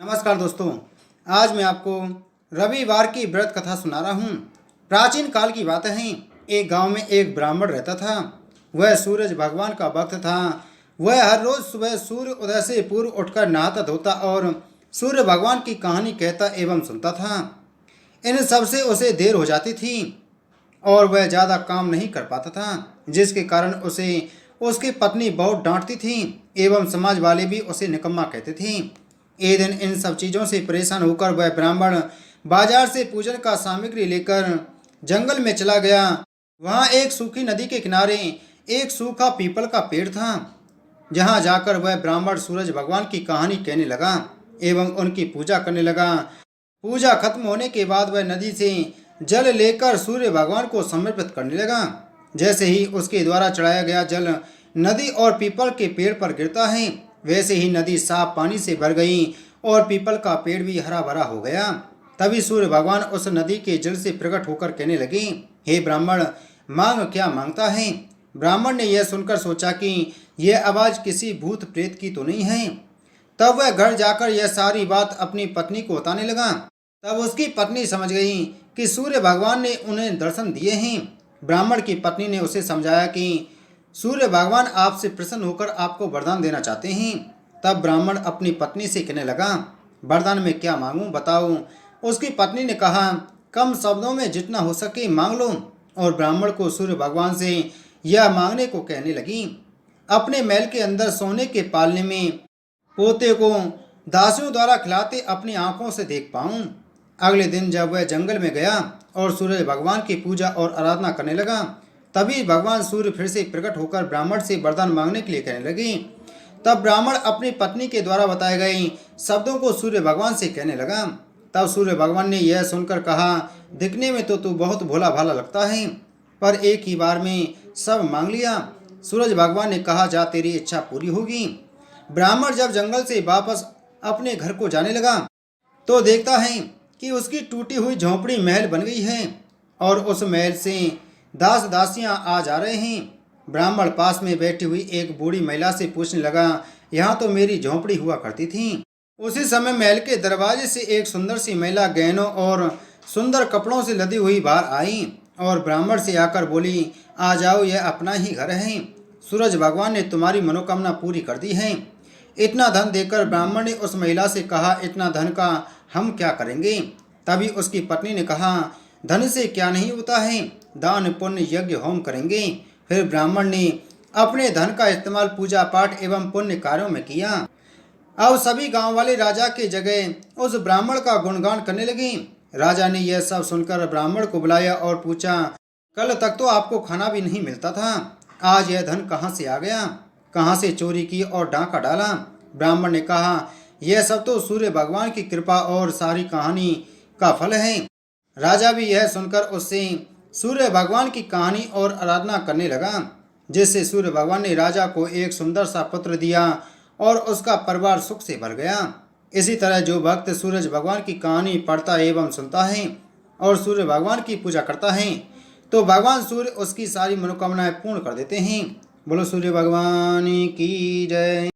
नमस्कार दोस्तों, आज मैं आपको रविवार की व्रत कथा सुना रहा हूँ। प्राचीन काल की बात है। एक गांव में एक ब्राह्मण रहता था। वह सूरज भगवान का भक्त था। वह हर रोज सुबह सूर्य उदय से पूर्व उठकर नहाता धोता और सूर्य भगवान की कहानी कहता एवं सुनता था। इन सबसे उसे देर हो जाती थी और वह ज़्यादा काम नहीं कर पाता था, जिसके कारण उसे उसकी पत्नी बहुत डांटती थी एवं समाज वाले भी उसे निकम्मा कहते थे। एक दिन इन सब चीज़ों से परेशान होकर वह ब्राह्मण बाजार से पूजन का सामग्री लेकर जंगल में चला गया। वहाँ एक सूखी नदी के किनारे एक सूखा पीपल का पेड़ था। जहाँ जाकर वह ब्राह्मण सूरज भगवान की कहानी कहने लगा एवं उनकी पूजा करने लगा। पूजा खत्म होने के बाद वह नदी से जल लेकर सूर्य भगवान को समर्पित करने लगा। जैसे ही उसके द्वारा चढ़ाया गया जल नदी और पीपल के पेड़ पर गिरता है, वैसे ही नदी साफ पानी से भर गई और पीपल का पेड़ भी हरा भरा हो गया। तभी सूर्य भगवान उस नदी के जल से प्रकट होकर कहने लगे, हे ब्राह्मण, मांग क्या मांगता है। ब्राह्मण ने यह सुनकर सोचा कि यह आवाज़ किसी भूत प्रेत की तो नहीं है। तब वह घर जाकर यह सारी बात अपनी पत्नी को बताने लगा। तब उसकी पत्नी समझ गई कि सूर्य भगवान ने उन्हें दर्शन दिए हैं। ब्राह्मण की पत्नी ने उसे समझाया कि सूर्य भगवान आपसे प्रसन्न होकर आपको वरदान देना चाहते हैं। तब ब्राह्मण अपनी पत्नी से कहने लगा, वरदान में क्या मांगूं बताओ। उसकी पत्नी ने कहा, कम शब्दों में जितना हो सके मांग लो। और ब्राह्मण को सूर्य भगवान से यह मांगने को कहने लगी, अपने महल के अंदर सोने के पालने में पोते को दासियों द्वारा खिलाते अपनी आंखों से देख पाऊं। अगले दिन जब वह जंगल में गया और सूर्य भगवान की पूजा और आराधना करने लगा, तभी भगवान सूर्य फिर से प्रकट होकर ब्राह्मण से वरदान मांगने के लिए कहने लगे। तब ब्राह्मण अपनी पत्नी के द्वारा बताए गए शब्दों को सूर्य भगवान से कहने लगा। तब सूर्य भगवान ने यह सुनकर कहा, दिखने में तो तू बहुत भोला भाला लगता है, पर एक ही बार में सब मांग लिया। सूरज भगवान ने कहा, जा तेरी इच्छा पूरी होगी। ब्राह्मण जब जंगल से वापस अपने घर को जाने लगा तो देखता है कि उसकी टूटी हुई झोंपड़ी महल बन गई है और उस महल से दास दासियां आ जा रहे हैं। ब्राह्मण पास में बैठी हुई एक बूढ़ी महिला से पूछने लगा, यहाँ तो मेरी झोंपड़ी हुआ करती थी। उसी समय महल के दरवाजे से एक सुंदर सी महिला गहनों और सुंदर कपड़ों से लदी हुई बाहर आई और ब्राह्मण से आकर बोली, आ जाओ, यह अपना ही घर है। सूरज भगवान ने तुम्हारी मनोकामना पूरी कर दी है। इतना धन देकर ब्राह्मण ने उस महिला से कहा, इतना धन का हम क्या करेंगे। तभी उसकी पत्नी ने कहा, धन से क्या नहीं होता है, दान पुण्य यज्ञ होम करेंगे। फिर ब्राह्मण ने अपने धन का इस्तेमाल पूजा पाठ एवं पुण्य कार्यों में किया। अब सभी गांव वाले राजा के जगह उस ब्राह्मण का गुणगान करने लगे। राजा ने यह सब सुनकर ब्राह्मण को बुलाया और पूछा, कल तक तो आपको खाना भी नहीं मिलता था, आज यह धन कहाँ से आ गया, कहाँ से चोरी की और डांका डाला। ब्राह्मण ने कहा, यह सब तो सूर्य भगवान की कृपा और सारी कहानी का फल है। राजा भी यह सुनकर उससे सूर्य भगवान की कहानी और आराधना करने लगा, जिससे सूर्य भगवान ने राजा को एक सुंदर सा पुत्र दिया और उसका परिवार सुख से भर गया। इसी तरह जो भक्त सूरज भगवान की कहानी पढ़ता एवं सुनता है और सूर्य भगवान की पूजा करता है, तो भगवान सूर्य उसकी सारी मनोकामनाएं पूर्ण कर देते हैं। बोलो सूर्य भगवान की जय।